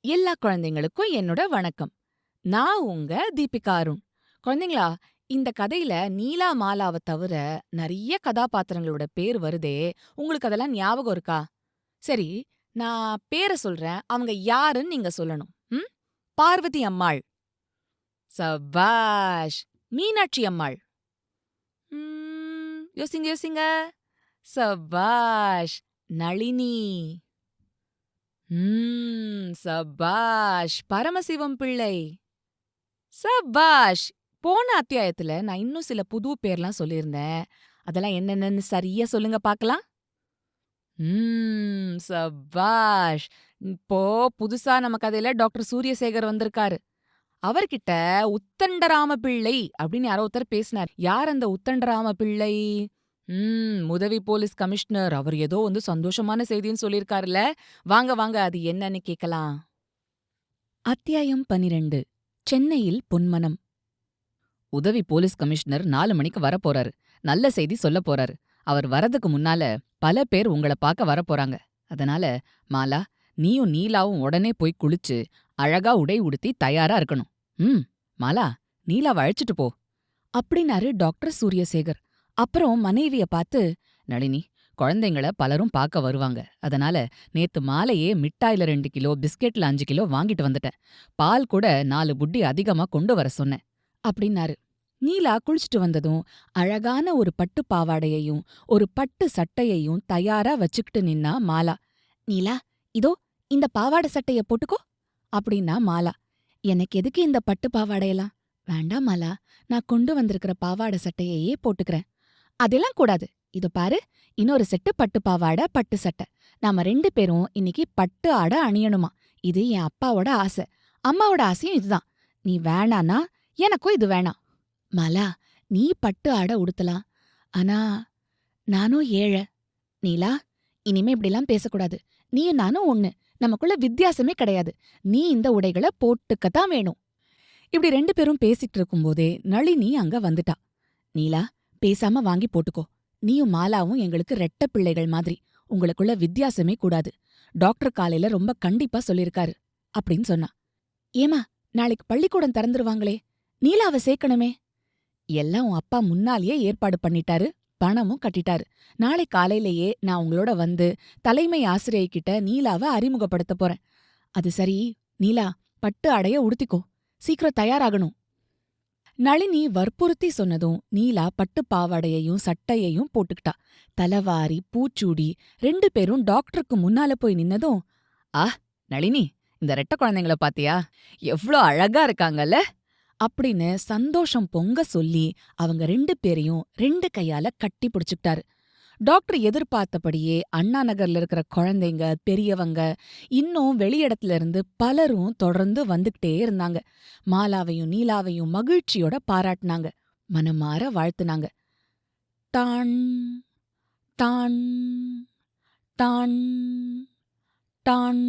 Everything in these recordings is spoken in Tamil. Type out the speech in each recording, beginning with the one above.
எல்லா குழந்தைங்களுக்கும் என்னோட வணக்கம். நான் உங்க தீபிகா அருண். குழந்தைங்களா, இந்த கதையில நீலா மாலாவ தவிர நெறைய கதாபாத்திரங்களோட பேர் வருதே, உங்களுக்கு அதெல்லாம் ஞாபகம் இருக்கா? சரி, நான் பேர சொல்றேன். அவங்க யாருன்னு நீங்க சொல்லணும். ம்? பார்வதி அம்மாள். சபாஷ்! மீனாட்சி அம்மாள். யோசிங்க யோசிங்க. சபாஷ்! நளினி. சபாஷ்! பரமசிவம் பிள்ளை. சபாஷ்! போன அத்தியாயத்துல நான் இன்னும் சில புது பேர்லாம் சொல்லியிருந்தேன். அதெல்லாம் என்னென்னன்னு சரியா சொல்லுங்க பாக்கலாம். சபாஷ்! இப்போ புதுசா நம்ம கதையில டாக்டர் சூரியசேகர் வந்திருக்காரு. அவர்கிட்ட உத்தண்டராம பிள்ளை அப்படின்னு யாரோ ஒருத்தர் பேசினார். யார் அந்த உத்தண்டராம பிள்ளை? உதவி போலீஸ் கமிஷனர். அவர் ஏதோ சந்தோஷமான செய்தின்னு சொல்லியிருக்காருல்ல. வாங்க வாங்க, அது என்னன்னு கேக்கலாம். அத்தியாயம் 12. சென்னையில் பொன்மனம். உதவி போலீஸ் கமிஷனர் 4 மணிக்கு வரப்போறாரு. நல்ல செய்தி சொல்லப் போறாரு. அவர் வரதுக்கு முன்னால பல பேர் உங்கள பார்க்க வரப்போறாங்க. அதனால மாலா, நீயும் நீலாவும் உடனே போய் குளிச்சு அழகா உடை உடுத்தி தயாரா இருக்கணும். மாலா, நீலாவ அழைச்சிட்டு போ அப்படின்னாரு டாக்டர் சூரியசேகர். அப்புறம் மனைவிய பார்த்து, நளினி, குழந்தைங்கள பலரும் பார்க்க வருவாங்க. அதனால நேத்து மாலையே மிட்டாயில 2 கிலோ, பிஸ்கெட்ல 5 கிலோ வாங்கிட்டு வந்துட்டேன். பால் கூட 4 புட்டி அதிகமா கொண்டு வர சொன்னேன் அப்படின்னாரு. நீலா குளிச்சுட்டு வந்ததும் அழகான ஒரு பட்டு பாவாடையையும் ஒரு பட்டு சட்டையையும் தயாரா வச்சுக்கிட்டு நின்னா மாலா. நீலா, இதோ இந்த பாவாடை சட்டைய போட்டுக்கோ அப்படின்னா மாலா. எனக்கு எதுக்கு இந்த பட்டு பாவாடையெல்லாம்? வேண்டாம் மாலா, நான் கொண்டு வந்திருக்கிற பாவாடை சட்டையையே போட்டுக்கிறேன். அதெல்லாம் கூடாது. இதோ பாரு, இன்னொரு செட்டு பட்டு பாவாடை பட்டு சட்டை. நாம 2 பேரும் இன்னைக்கு பட்டு ஆடை அணியணுமா. இது என் அப்பாவோட ஆசை. அம்மாவோட ஆசையும் இதுதான். நீ வேணான்னா எனக்கும் இது வேணாம். மாலா, நீ பட்டு ஆடை உடுத்தலாம். ஆனா நானும் ஏழை. நீலா, இனிமே இப்படிலாம் பேசக்கூடாது. நீயும் நானும் ஒண்ணு. நமக்குள்ள வித்தியாசமே கிடையாது. நீ இந்த உடைகளை போட்டுக்கத்தான் வேணும். இப்படி 2 பேரும் பேசிட்டு இருக்கும்போதே நளினி அங்க வந்துட்டா. நீலா, பேசாம வாங்கி போட்டுக்கோ. நீயும் மாலாவும் எங்களுக்கு ரெட்ட பிள்ளைகள் மாதிரி. உங்களுக்குள்ள வித்தியாசமே கூடாது. டாக்டர் காலையில ரொம்ப கண்டிப்பா சொல்லிருக்காரு அப்படின்னு சொன்னா. ஏமா, நாளைக்கு பள்ளிக்கூடம் திறந்துருவாங்களே, நீலாவ சேர்க்கணுமே. எல்லாம் உன் அப்பா முன்னாலேயே ஏற்பாடு பண்ணிட்டாரு. பணமும் கட்டிட்டாரு. நாளை காலையிலேயே நான் உங்களோட வந்து தலைமை ஆசிரியைகிட்ட நீலாவ அறிமுகப்படுத்த போறேன். அது சரி, நீலா, பட்டு அடைய உடுத்திக்கோ. சீக்கிரம் தயாராகணும். நளினி வற்புறுத்தி சொன்னதும் நீலா பட்டு பாவாடையையும் சட்டையையும் போட்டுக்கிட்டா. தலவாரி பூச்சூடி 2 பேரும் டாக்டருக்கு முன்னால போய் நின்னதும், நளினி, இந்த ரெட்ட குழந்தைங்கள பாத்தியா? எவ்ளோ அழகா இருக்காங்கல்ல அப்படின்னு சந்தோஷம் பொங்க சொல்லி அவங்க 2 பேரையும் 2 கையால கட்டி பிடிச்சுக்கிட்டாரு. டாக்டர் எதிர்பார்த்தபடியே அண்ணா நகர்ல இருக்கிற குழந்தைங்க, பெரியவங்க, இன்னும் வெளியிடத்துல இருந்து பலரும் தொடர்ந்து வந்துகிட்டே இருந்தாங்க. மாலாவையும் நீலாவையும் மகிழ்ச்சியோட பாராட்டினாங்க. மனமார வாழ்த்துனாங்க. டான் டான் டான் டான்.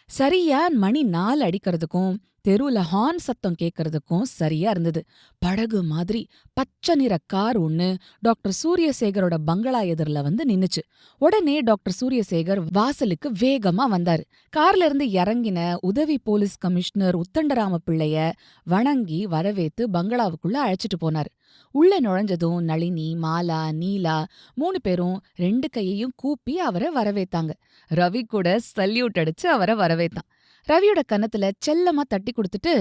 சரியா மணி 4 அடிக்கிறதுக்கும் தெருவுல ஹார்ன் சத்தம் கேட்கறதுக்கும் சரியா இருந்தது. படகு மாதிரி பச்சை நிற கார் ஒண்ணு டாக்டர் சூரியசேகரோட பங்களா எதிரில வந்து நின்னுச்சு. உடனே டாக்டர் சூரியசேகர் வாசலுக்கு வேகமா வந்தாரு. கார்ல இருந்து இறங்கின உதவி போலீஸ் கமிஷனர் உத்தண்டராம பிள்ளைய வணங்கி வரவேத்து பங்களாவுக்குள்ள அழைச்சிட்டு போனாரு. உள்ள நுழைஞ்சதும் நளினி, மாலா, நீலா 3 பேரும் 2 கையையும் கூப்பி அவரை வரவேத்தாங்க. ரவி கூட சல்யூட் அடிச்சு அவரை வரவேத்தான். ரவியோட கன்னத்துல செல்லமா தட்டி கொடுத்துட்டு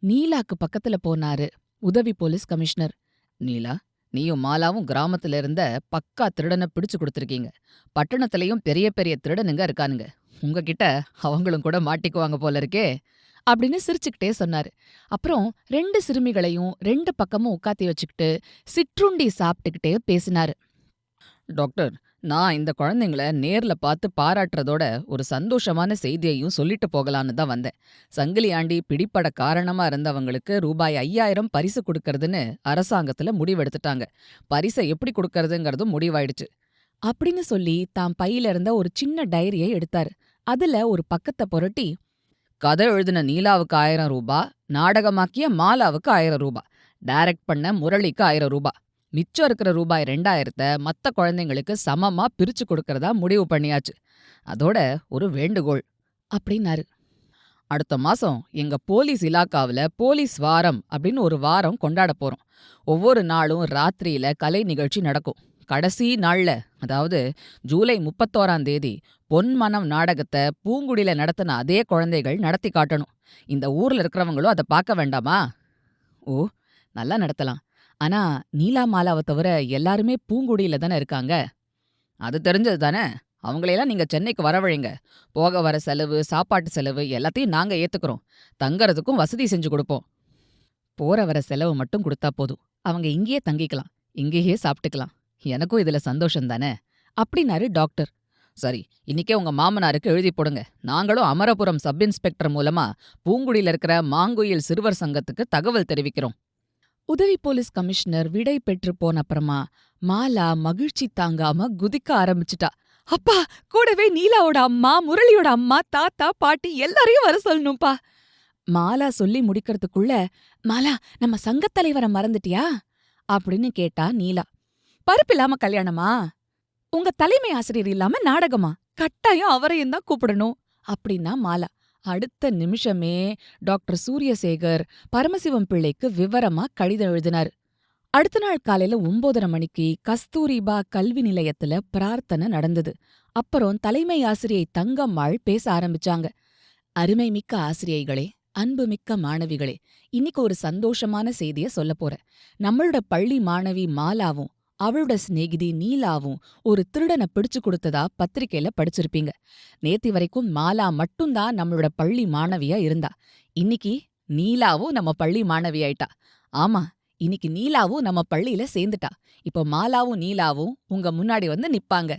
நீலாக்கு பக்கத்துல போனாரு உதவி போலீஸ் கமிஷனர். நீலா, நீயும் மாலாவும் கிராமத்துல இருந்த பக்கா திருடனை பிடிச்சு கொடுத்திருக்கீங்க. பட்டணத்திலயும் பெரிய பெரிய திருடனுங்க இருக்கானுங்க. உங்ககிட்ட அவங்களும் கூட மாட்டிக்குவாங்க போல இருக்கே அப்படின்னு சிரிச்சுக்கிட்டே சொன்னாரு. அப்புறம் 2 சிறுமிகளையும் 2 பக்கமும் உட்காத்தி வச்சுக்கிட்டு சிற்றுண்டி சாப்பிட்டுக்கிட்டே பேசினாரு. டாக்டர், நான் இந்த குழந்தைங்கள நேர்ல பார்த்து பாராட்டுறதோட ஒரு சந்தோஷமான செய்தியையும் சொல்லிட்டு போகலான்னு தான் வந்தேன். சங்கிலி ஆண்டி பிடிபட காரணமா இருந்தவங்களுக்கு ரூபாய் 5000 பரிசு கொடுக்கறதுன்னு அரசாங்கத்துல முடிவெடுத்துட்டாங்க. பரிசை எப்படி கொடுக்கறதுங்கிறதும் முடிவாயிடுச்சு அப்படின்னு சொல்லி தான் பையில இருந்த ஒரு சின்ன டைரியை எடுத்தாரு. அதுல ஒரு பக்கத்தை புரட்டி, கதை எழுதின நீலாவுக்கு 1000 ரூபா, நாடகமாக்கிய மாலாவுக்கு 1000 ரூபா, டைரக்ட் பண்ண முரளிக்கு 1000 ரூபா, மிச்சம் இருக்கிற ரூபாய் 2000 மத்த குழந்தைங்களுக்கு சமமா பிரிச்சு கொடுக்கறதா முடிவு பண்ணியாச்சு. அதோட ஒரு வேண்டுகோள் அப்படின்னாரு. அடுத்த மாசம் எங்க போலீஸ் இலாக்காவுல போலீஸ் வாரம் அப்படின்னு ஒரு வாரம் கொண்டாட போறோம். ஒவ்வொரு நாளும் ராத்திரியில கலை நிகழ்ச்சி நடக்கும். கடைசி நாள்ல, அதாவது ஜூலை 31ஆம் தேதி பொன்மனம் நாடகத்தை பூங்குடியில நடத்தின அதே குழந்தைகள் நடத்தி காட்டணும். இந்த ஊர்ல இருக்கிறவங்களும் அதை பார்க்க வேண்டாமா? ஓ, நல்லா நடத்தலாம். ஆனா நீலா மாலாவை தவிர எல்லாருமே பூங்குடியில தானே இருக்காங்க. அது தெரிஞ்சது தானே. அவங்களையெல்லாம் நீங்க சென்னைக்கு வரவழைங்க. போக வர செலவு, சாப்பாட்டு செலவு எல்லாத்தையும் நாங்க ஏத்துக்கிறோம். தங்கறதுக்கும் வசதி செஞ்சு கொடுப்போம். போற வர செலவு மட்டும் கொடுத்தா போதும். அவங்க இங்கேயே தங்கிக்கலாம், இங்கேயே சாப்பிட்டுக்கலாம். எனக்கும் இதுல சந்தோஷம் தானே அப்படின்னாரு டாக்டர். சரி, இன்னிக்கே உங்க மாமனாருக்கு எழுதி போடுங்க. நாங்களும் அமரபுரம் சப் இன்ஸ்பெக்டர் மூலமா பூங்குடியில இருக்கிற மாங்குயில் சிறுவர் சங்கத்துக்கு தகவல் தெரிவிக்கிறோம். உதவி போலீஸ் கமிஷனர் விடை பெற்று போன அப்புறமா மாலா மகிழ்ச்சி தாங்காம குதிக்க ஆரம்பிச்சுட்டா. அப்பா, கூடவே நீலாவோட அம்மா, முரளியோட அம்மா, தாத்தா, பாட்டி எல்லாரையும் வர சொல்லணும்பா. மாலா சொல்லி முடிக்கிறதுக்குள்ள, மாலா, நம்ம சங்கத் தலைவரை மறந்துட்டியா அப்படின்னு கேட்டா நீலா. பருப்பில்லாம கல்யாணமா? உங்க தலைமை ஆசிரியர் இல்லாம நாடகமா? கட்டாயம் அவரையும் தான் கூப்பிடணும் அப்படின்னா மாலா. அடுத்த நிமிஷமே டாக்டர் சூரியசேகர் பரமசிவம் பிள்ளைக்கு விவரமா கடிதம் எழுதினாரு. அடுத்த நாள் காலையில 9:30 மணிக்கு கஸ்தூரிபா கல்வி நிலையத்துல பிரார்த்தனை நடந்தது. அப்புறம் தலைமை ஆசிரியை தங்கம்மாள் பேச ஆரம்பிச்சாங்க. அருமை மிக்க ஆசிரியைகளே, அன்புமிக்க மாணவிகளே, இன்னைக்கு ஒரு சந்தோஷமான செய்திய சொல்லப் போறேன். நம்மளோட பள்ளி மாணவி மாலாவும் அவளோட சிநேகிதி நீலாவும் ஒரு திருடனை பிடிச்சு கொடுத்ததா பத்திரிக்கையில படிச்சிருப்பீங்க. நேத்தி வரைக்கும் மாலா மட்டும்தான் நம்மளோட பள்ளி மாணவியா இருந்தா. இன்னைக்கு நீலாவும் நம்ம பள்ளி மாணவி ஆயிட்டா. ஆமா, இன்னைக்கு நீலாவும் நம்ம பள்ளியில சேர்ந்துட்டா. இப்போ மாலாவும் நீலாவும் உங்க முன்னாடி வந்து நிப்பாங்க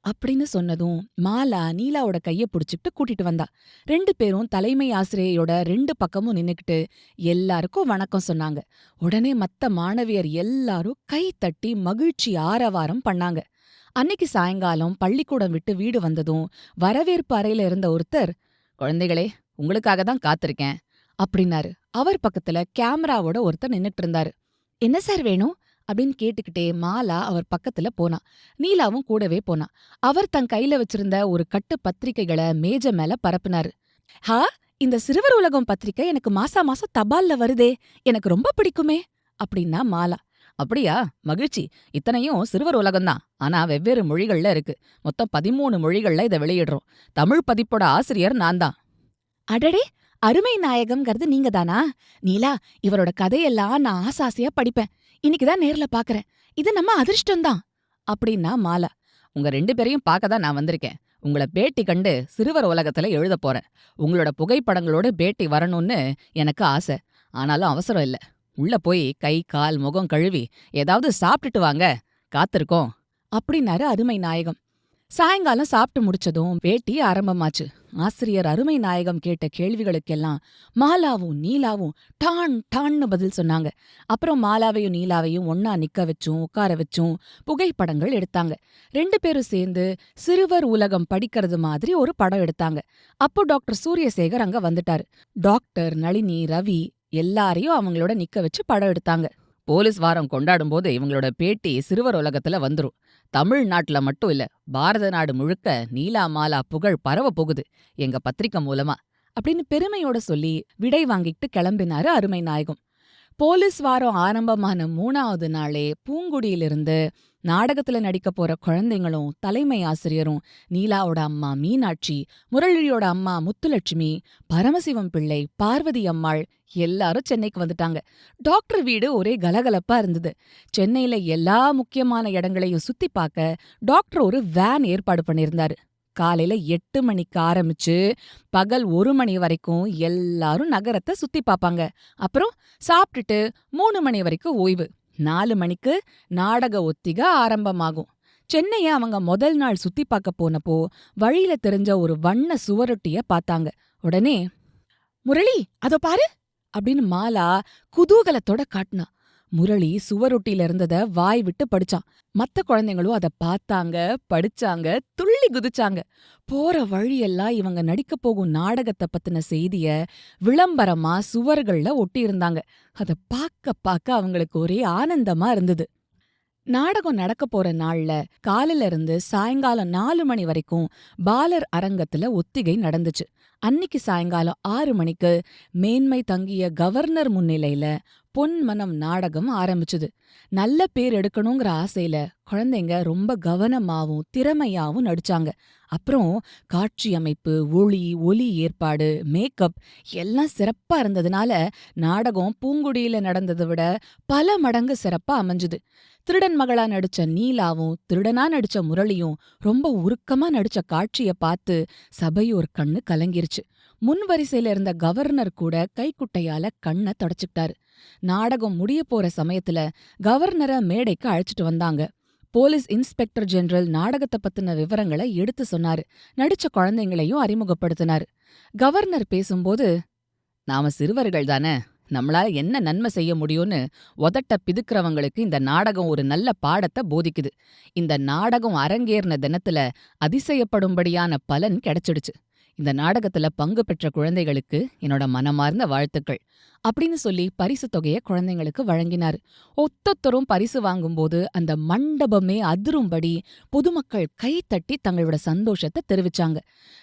அப்படின்னு சொன்னதும் மாலா நீலாவோட கைய புடிச்சுக்கிட்டு கூட்டிட்டு வந்தா. 2 பேரும் தலைமை ஆசிரியையோட 2 பக்கமும் நின்னுக்கிட்டு எல்லாருக்கும் வணக்கம் சொன்னாங்க. உடனே மத்த மாணவியர் எல்லாரும் கை தட்டி மகிழ்ச்சி ஆரவாரம் பண்ணாங்க. அன்னைக்கு சாயங்காலம் பள்ளிக்கூடம் விட்டு வீடு வந்ததும் வரவேற்பு அறையில இருந்த ஒருத்தர், குழந்தைகளே, உங்களுக்காக தான் காத்திருக்கேன் அப்படின்னாரு. அவர் பக்கத்துல கேமராவோட ஒருத்தர் நின்னுட்டு இருந்தாரு. என்ன சார் வேணும் அப்படின்னு கேட்டுக்கிட்டே மாலா அவர் பக்கத்துல போனா. நீலாவும் கூடவே போனா. அவர் தன் கையில வச்சிருந்த ஒரு கட்டு பத்திரிக்கைகளை மேஜ மேல பரப்புனாரு. ஹா, இந்த சிறுவர் உலகம் பத்திரிக்கை எனக்கு மாசா மாசம் தபால்ல வருதே, எனக்கு ரொம்ப பிடிக்குமே அப்படின்னா மாலா. அப்படியா, மகிழ்ச்சி. இத்தனையும் சிறுவர் உலகம்தான், ஆனா வெவ்வேறு மொழிகள்ல இருக்கு. மொத்தம் 13 மொழிகள்ல இதை வெளியிடுறோம். தமிழ் பதிப்போட ஆசிரியர் நான் தான். அடடே, அருமை நாயகம்ங்கிறது நீங்க தானா? நீலா, இவரோட கதையெல்லாம் நான் ஆசாசியா படிப்பேன். இன்னைக்குதான் நேர்ல பாக்குறேன். இது நம்ம அதிர்ஷ்டம்தான் அப்படின்னா மாலா. உங்க 2 பேரையும் பார்க்க தான் நான் வந்திருக்கேன். உங்கள பேட்டி கண்டு சிறுவர் உலகத்துல எழுத போறேன். உங்களோட புகைப்படங்களோட பேட்டி வரணும்னு எனக்கு ஆசை. ஆனாலும் அவசரம் இல்ல. உள்ள போய் கை கால் முகம் கழுவி ஏதாவது சாப்பிட்டுட்டு வாங்க, காத்திருக்கோம் அப்படின்னாரு அருமை நாயகம். சாயங்காலம் சாப்பிட்டு முடிச்சதும் பேட்டி ஆரம்பமாச்சு. ஆசிரியர் அருமை நாயகம் கேட்ட கேள்விகளுக்கெல்லாம் மாலாவும் நீலாவும் டான் டான்னு பதில் சொன்னாங்க. அப்புறம் மாலாவையும் நீலாவையும் ஒன்னா நிக்க வச்சும் உட்கார வச்சும் புகைப்படங்கள் எடுத்தாங்க. 2 பேரும் சேர்ந்து சிறுவர் உலகம் படிக்கிறது மாதிரி ஒரு படம் எடுத்தாங்க. அப்போ டாக்டர் சூரியசேகர் அங்க வந்துட்டாரு. டாக்டர், நளினி, ரவி எல்லாரையும் அவங்களோட நிக்க வச்சு படம் எடுத்தாங்க. போலீஸ் வாரம் கொண்டாடும் போது இவங்களோட பேட்டி சிறுவர் உலகத்துல வந்துரும். தமிழ்நாட்டுல மட்டும் இல்ல, பாரத நாடு முழுக்க நீலா மாலா புகழ் பரவ போகுது எங்க பத்திரிக்கை மூலமா அப்படின்னு பெருமையோட சொல்லி விடை வாங்கிட்டு கிளம்பினாரு அருமை நாயகம். போலீஸ் வாரம் ஆரம்பமான 3வது நாளே பூங்குடியிலிருந்து நாடகத்துல நடிக்க போற குழந்தைங்களும் தலைமை ஆசிரியரும் நீலாவோட அம்மா மீனாட்சி, முரளியோட அம்மா முத்துலட்சுமி, பரமசிவம் பிள்ளை, பார்வதி அம்மாள் எல்லாரும் சென்னைக்கு வந்துட்டாங்க. டாக்டர் வீடு ஒரே கலகலப்பா இருந்தது. சென்னையில எல்லா முக்கியமான இடங்களையும் சுத்தி பார்க்க டாக்டர் ஒரு வேன் ஏற்பாடு பண்ணியிருந்தாரு. காலையில 8 மணிக்கு ஆரம்பிச்சு பகல் 1 மணி வரைக்கும் எல்லாரும் நகரத்தை சுத்தி பாப்பாங்க. அப்புறம் சாப்பிட்டுட்டு 3 மணி வரைக்கும் ஓய்வு. 4 மணிக்கு நாடக ஒத்திகை ஆரம்பமாகும். சென்னைய அவங்க முதல் நாள் சுத்தி பார்க்க போனப்போ வழியில தெரிஞ்ச ஒரு வண்ண சுவரொட்டிய பார்த்தாங்க. உடனே, முரளி, அதோ பாரு அப்படின்னு மாலா குதூகலத்தோட காட்டினா. முரளி சுவரொட்டியில இருந்தத வாய் விட்டு படிச்சான். மத்த குழந்தைங்களும் அத பார்த்தாங்க, படிச்சாங்க, துள்ளி குதிச்சாங்க. போற வழியெல்லாம் இவங்க நடிக்கப் போகும் நாடகத்தை பத்தின செய்திய விளம்பரமா சுவர்கள்ல ஒட்டியிருந்தாங்க. அத பார்க்க பார்க்க அவங்களுக்கு ஒரே ஆனந்தமா இருந்தது. நாடகம் நடக்க போற நாள்ல காலையில இருந்து சாயங்காலம் 4 மணி வரைக்கும் பாலர் அரங்கத்துல ஒத்திகை நடந்துச்சு. அன்னிக்கு சாயங்காலம் 6 மணிக்கு மேன்மை தங்கிய கவர்னர் முன்னிலையில பொன்மனம் நாடகம் ஆரம்பிச்சுது. நல்ல பேர் எடுக்கணுங்கிற ஆசையில குழந்தைங்க ரொம்ப கவனமாவும் திறமையாவும் நடிச்சாங்க. அப்புறம் காட்சி அமைப்பு, ஒளி, ஒலி ஏற்பாடு, மேக்கப் எல்லாம் சிறப்பா இருந்ததுனால நாடகம் பூங்குடியில நடந்ததை விட பல மடங்கு சிறப்பா அமைஞ்சுது. திருடன் மகளா நடிச்ச நீலாவும் திருடனா நடிச்ச முரளியும் ரொம்ப உருக்கமா நடிச்ச காட்சிய பார்த்து சபையோர் கண்ணு கலங்கிருச்சு. முன் வரிசையில இருந்த கவர்னர் கூட கைக்குட்டையால கண்ண தொடச்சுக்கிட்டாரு. நாடகம் முடிய போற சமயத்துல கவர்னர மேடைக்கு அழைச்சிட்டு வந்தாங்க. போலீஸ் இன்ஸ்பெக்டர் ஜெனரல் நாடகத்தை பத்தின விவரங்களை எடுத்து சொன்னாரு. நடிச்ச குழந்தைங்களையும் அறிமுகப்படுத்தினாரு. கவர்னர் பேசும்போது, நாம சிறுவர்கள் தானே, நம்மளால என்ன நன்மை செய்ய முடியும்னு உதட்ட பிதுக்கிறவங்களுக்கு இந்த நாடகம் ஒரு நல்ல பாடத்தை போதிக்குது. இந்த நாடகம் அரங்கேறின தினத்துல அதிசயப்படும்படியான பலன் கிடைச்சிடுச்சு. இந்த நாடகத்துல பங்கு பெற்ற குழந்தைகளுக்கு என்னோட மனமார்ந்த வாழ்த்துக்கள் அப்படின்னு சொல்லி பரிசு தொகையை குழந்தைங்களுக்கு வழங்கினாரு. ஒத்தொத்தரும் பரிசு வாங்கும்போது அந்த மண்டபமே அதிரும்படி பொதுமக்கள் கைத்தட்டி தங்களோட சந்தோஷத்தை தெரிவிச்சாங்க.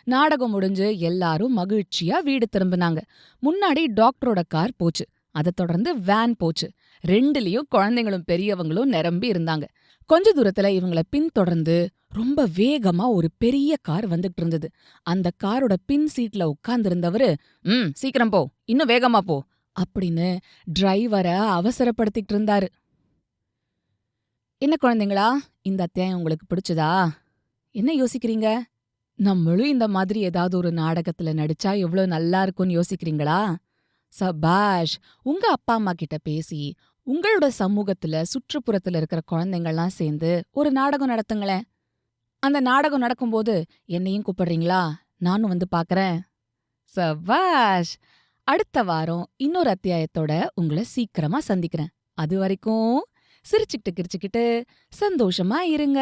நாடகம் முடிஞ்சு எல்லாரும் மகிழ்ச்சியா வீடு திரும்பினாங்க. முன்னாடி டாக்டரோட கார் போச்சு. அதை தொடர்ந்து வேன் போச்சு. ரெண்டுலயும் குழந்தைங்களும் பெரியவங்களும் நிரம்பி இருந்தாங்க. கொஞ்ச தூரத்துல இவங்கள பின்தொடர்ந்து ரொம்ப வேகமா ஒரு பெரிய கார் வந்துட்டு இருந்தது. அந்த காரோட பின் சீட்ல உட்கார்ந்திருந்தவரு, சீக்கிரம் போ, இன்னும் வேகமா போ அப்படின்னு டிரைவரை அவசரப்படுத்திட்டு இருந்தாரு. என்ன குழந்தைங்களா, இந்த அத்தியாயம் உங்களுக்கு பிடிச்சதா? என்ன யோசிக்கிறீங்க? நம்மளும் இந்த மாதிரி ஏதாவது ஒரு நாடகத்துல நடிச்சா எவ்வளவு நல்லா இருக்கும்னு யோசிக்கிறீங்களா? சபாஷ்! உங்க அப்பா அம்மா கிட்ட பேசி உங்களோட சமூகத்துல சுற்றுப்புறத்துல இருக்கிற குழந்தைங்கள்லாம் சேர்ந்து ஒரு நாடகம் நடத்துங்களேன். அந்த நாடகம் நடக்கும்போது என்னையும் கூப்பிடுறீங்களா? நானும் வந்து பாக்கறேன். சபாஷ்! அடுத்த வாரம் இன்னொரு அத்தியாயத்தோட உங்களை சீக்கிரமா சந்திக்கிறேன். அது வரைக்கும் சிரிச்சுக்கிட்டு கிரிச்சுக்கிட்டு சந்தோஷமா இருங்க.